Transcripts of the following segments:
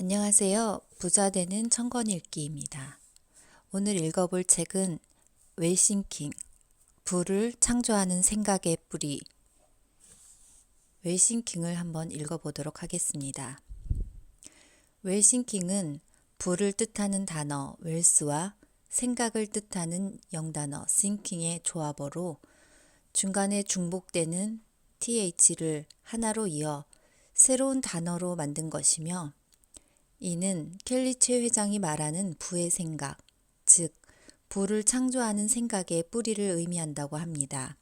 안녕하세요. 부자 되는 천권 읽기입니다. 오늘 읽어볼 책은 웰싱킹, 부를 창조하는 생각의 뿌리. 웰싱킹을 한번 읽어보도록 하겠습니다. 웰싱킹은 부를 뜻하는 단어 웰스와 생각을 뜻하는 영단어 thinking의 조합어로 중간에 중복되는 th를 하나로 이어 새로운 단어로 만든 것이며, 이는 켈리체 회장이 말하는 부의 생각, 즉 부를 창조하는 생각의 뿌리를 의미한다고 합니다.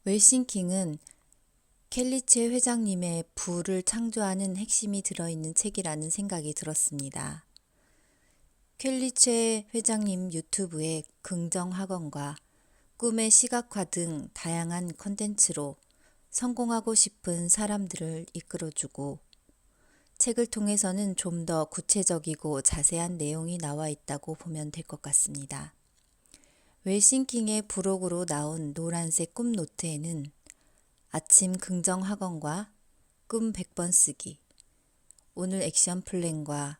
웰싱킹은 켈리체 회장님의 부를 창조하는 핵심이 들어있는 책이라는 생각이 들었습니다. 켈리체 회장님 유튜브의 긍정학원과 꿈의 시각화 등 다양한 컨텐츠로 성공하고 싶은 사람들을 이끌어주고, 책을 통해서는 좀 더 구체적이고 자세한 내용이 나와 있다고 보면 될 것 같습니다. 웰싱킹의 부록으로 나온 노란색 꿈 노트에는 아침 긍정 학원과 꿈 100번 쓰기, 오늘 액션 플랜과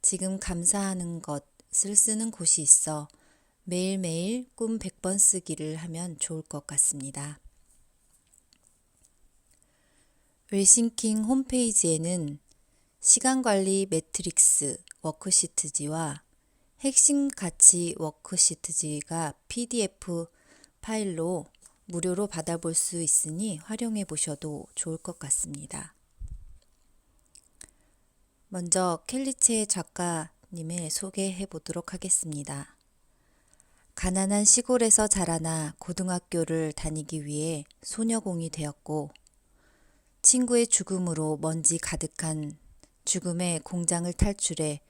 지금 감사하는 것을 쓰는 곳이 있어 매일매일 꿈 100번 쓰기를 하면 좋을 것 같습니다. 웰싱킹 홈페이지에는 시간관리 매트릭스 워크시트지와 핵심 가치 워크시트지가 PDF 파일로 무료로 받아볼 수 있으니 활용해 보셔도 좋을 것 같습니다. 먼저 켈리체 작가님을 소개해 보도록 하겠습니다. 가난한 시골에서 자라나 고등학교를 다니기 위해 소녀공이 되었고, 친구의 죽음으로 먼지 가득한 죽음의 공장을 탈출해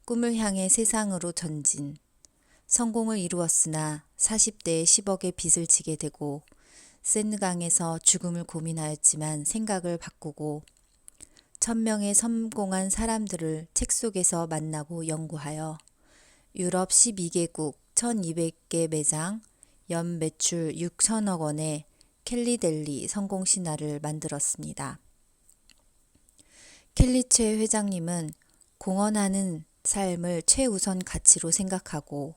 꿈을 향해 세상으로 전진, 성공을 이루었으나 40대에 10억의 빚을 지게 되고 세느강에서 죽음을 고민하였지만 생각을 바꾸고 1000명의 성공한 사람들을 책 속에서 만나고 연구하여 유럽 12개국 1200개 매장 연 매출 6천억 원의 켈리델리 성공 신화를 만들었습니다. 켈리체 회장님은 공헌하는 삶을 최우선 가치로 생각하고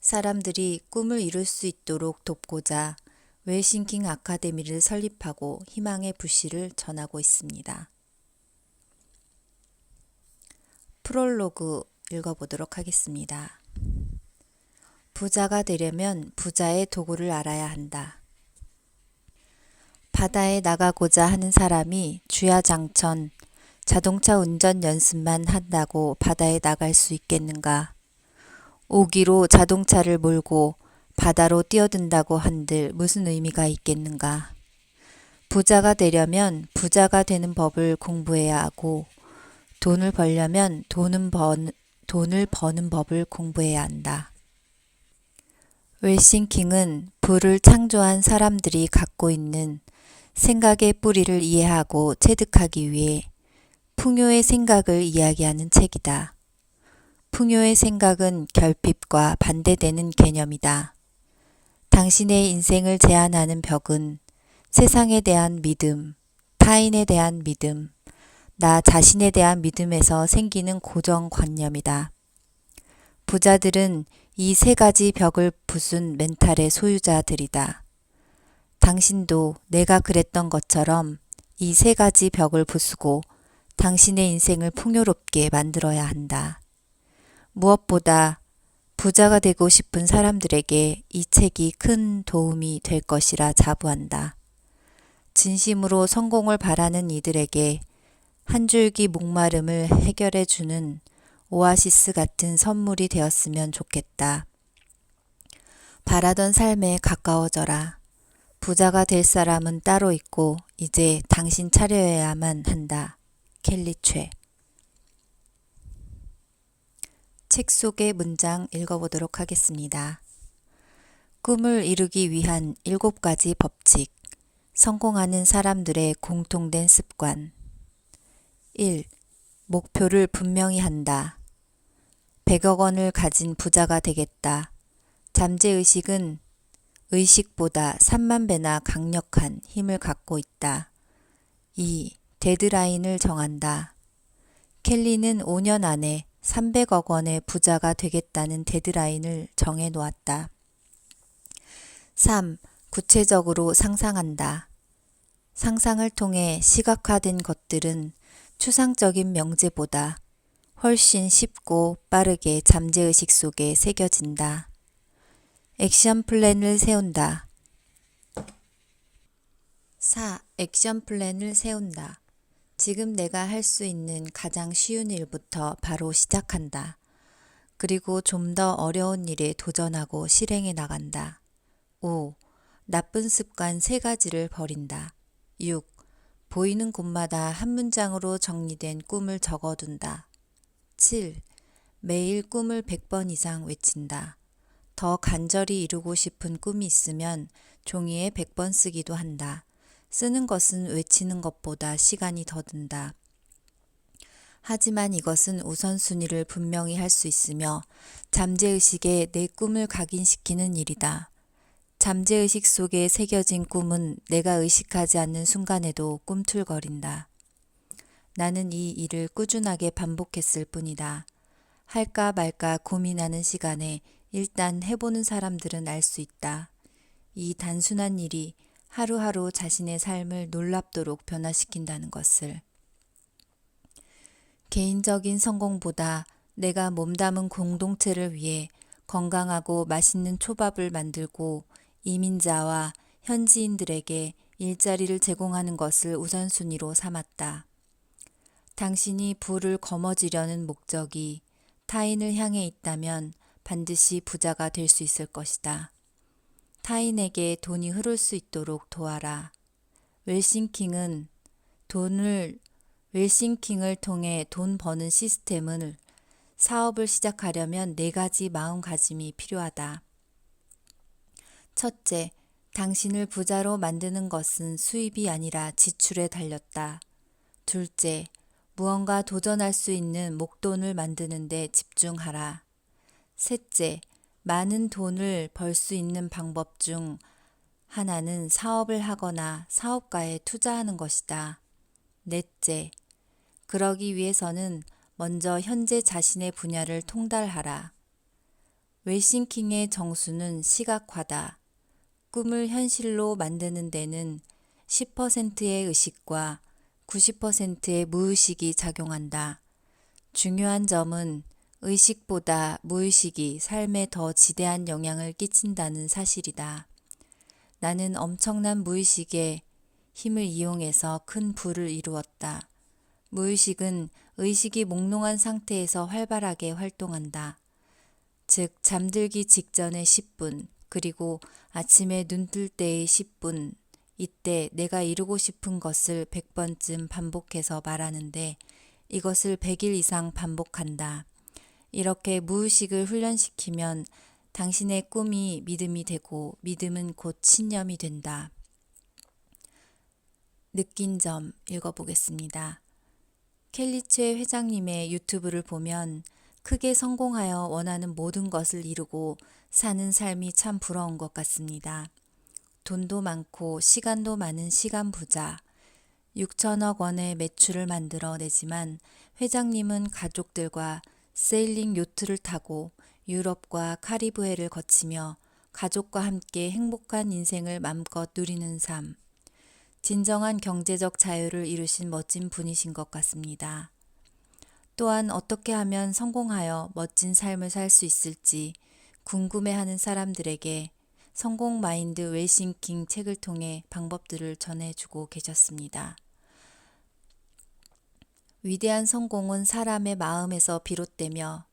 사람들이 꿈을 이룰 수 있도록 돕고자 웰싱킹 아카데미를 설립하고 희망의 불씨를 전하고 있습니다. 프롤로그 읽어보도록 하겠습니다. 부자가 되려면 부자의 도구를 알아야 한다. 바다에 나가고자 하는 사람이 주야장천 자동차 운전 연습만 한다고 바다에 나갈 수 있겠는가? 오기로 자동차를 몰고 바다로 뛰어든다고 한들 무슨 의미가 있겠는가? 부자가 되려면 부자가 되는 법을 공부해야 하고, 돈을 벌려면 돈을 버는 법을 공부해야 한다. 웰싱킹은 부를 창조한 사람들이 갖고 있는 생각의 뿌리를 이해하고 체득하기 위해 풍요의 생각을 이야기하는 책이다. 풍요의 생각은 결핍과 반대되는 개념이다. 당신의 인생을 제한하는 벽은 세상에 대한 믿음, 타인에 대한 믿음, 나 자신에 대한 믿음에서 생기는 고정관념이다. 부자들은 이 세 가지 벽을 부순 멘탈의 소유자들이다. 당신도 내가 그랬던 것처럼 이 세 가지 벽을 부수고 당신의 인생을 풍요롭게 만들어야 한다. 무엇보다 부자가 되고 싶은 사람들에게 이 책이 큰 도움이 될 것이라 자부한다. 진심으로 성공을 바라는 이들에게 한 줄기 목마름을 해결해 주는 오아시스 같은 선물이 되었으면 좋겠다. 바라던 삶에 가까워져라. 부자가 될 사람은 따로 있고 이제 당신 차려야만 한다. 켈리체. 책 속의 문장 읽어보도록 하겠습니다. 꿈을 이루기 위한 7가지 법칙. 성공하는 사람들의 공통된 습관. 1. 목표를 분명히 한다. 100억 원을 가진 부자가 되겠다. 잠재의식은 의식보다 3만 배나 강력한 힘을 갖고 있다. 2. 데드라인을 정한다. 켈리는 5년 안에 300억 원의 부자가 되겠다는 데드라인을 정해 놓았다. 3. 구체적으로 상상한다. 상상을 통해 시각화된 것들은 추상적인 명제보다 훨씬 쉽고 빠르게 잠재의식 속에 새겨진다. 액션 플랜을 세운다. 4. 액션 플랜을 세운다. 지금 내가 할 수 있는 가장 쉬운 일부터 바로 시작한다. 그리고 좀 더 어려운 일에 도전하고 실행해 나간다. 5. 나쁜 습관 3가지를 버린다. 6. 보이는 곳마다 한 문장으로 정리된 꿈을 적어둔다. 7. 매일 꿈을 100번 이상 외친다. 더 간절히 이루고 싶은 꿈이 있으면 종이에 100번 쓰기도 한다. 쓰는 것은 외치는 것보다 시간이 더 든다. 하지만 이것은 우선순위를 분명히 할 수 있으며 잠재의식에 내 꿈을 각인시키는 일이다. 잠재의식 속에 새겨진 꿈은 내가 의식하지 않는 순간에도 꿈틀거린다. 나는 이 일을 꾸준하게 반복했을 뿐이다. 할까 말까 고민하는 시간에 일단 해보는 사람들은 알 수 있다. 이 단순한 일이 하루하루 자신의 삶을 놀랍도록 변화시킨다는 것을. 개인적인 성공보다 내가 몸담은 공동체를 위해 건강하고 맛있는 초밥을 만들고 이민자와 현지인들에게 일자리를 제공하는 것을 우선순위로 삼았다. 당신이 부를 거머쥐려는 목적이 타인을 향해 있다면 반드시 부자가 될 수 있을 것이다. 타인에게 돈이 흐를 수 있도록 도와라. 웰싱킹을 통해 돈 버는 시스템을 사업을 시작하려면 4가지 마음가짐이 필요하다. 첫째, 당신을 부자로 만드는 것은 수입이 아니라 지출에 달렸다. 둘째, 무언가 도전할 수 있는 목돈을 만드는 데 집중하라. 셋째, 많은 돈을 벌 수 있는 방법 중 하나는 사업을 하거나 사업가에 투자하는 것이다. 넷째, 그러기 위해서는 먼저 현재 자신의 분야를 통달하라. 웰싱킹의 정수는 시각화다. 꿈을 현실로 만드는 데는 10%의 의식과 90%의 무의식이 작용한다. 중요한 점은 의식보다 무의식이 삶에 더 지대한 영향을 끼친다는 사실이다. 나는 엄청난 무의식의 힘을 이용해서 큰 부를 이루었다. 무의식은 의식이 몽롱한 상태에서 활발하게 활동한다. 즉, 잠들기 직전의 10분, 그리고 아침에 눈 뜰 때의 10분, 이때 내가 이루고 싶은 것을 100번쯤 반복해서 말하는데 이것을 100일 이상 반복한다. 이렇게 무의식을 훈련시키면 당신의 꿈이 믿음이 되고 믿음은 곧 신념이 된다. 느낀 점 읽어보겠습니다. 켈리체 회장님의 유튜브를 보면 크게 성공하여 원하는 모든 것을 이루고 사는 삶이 참 부러운 것 같습니다. 돈도 많고 시간도 많은 시간 부자, 6천억 원의 매출을 만들어 내지만 회장님은 가족들과 세일링 요트를 타고 유럽과 카리브해를 거치며 가족과 함께 행복한 인생을 맘껏 누리는 삶. 진정한 경제적 자유를 이루신 멋진 분이신 것 같습니다. 또한 어떻게 하면 성공하여 멋진 삶을 살 수 있을지 궁금해하는 사람들에게 성공 마인드 웰싱킹 책을 통해 방법들을 전해주고 계셨습니다. 위대한 성공은 사람의 마음에서 비롯되며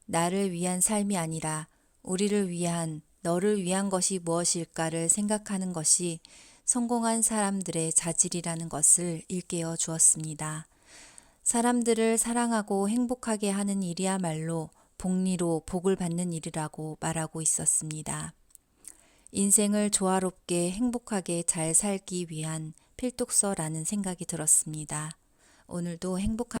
나를 위한 삶이 아니라 우리를 위한, 너를 위한 것이 무엇일까를 생각하는 것이 성공한 사람들의 자질이라는 것을 일깨워 주었습니다. 사람들을 사랑하고 행복하게 하는 일이야말로 복리로 복을 받는 일이라고 말하고 있었습니다. 인생을 조화롭게 행복하게 잘 살기 위한 필독서라는 생각이 들었습니다. 오늘도 행복한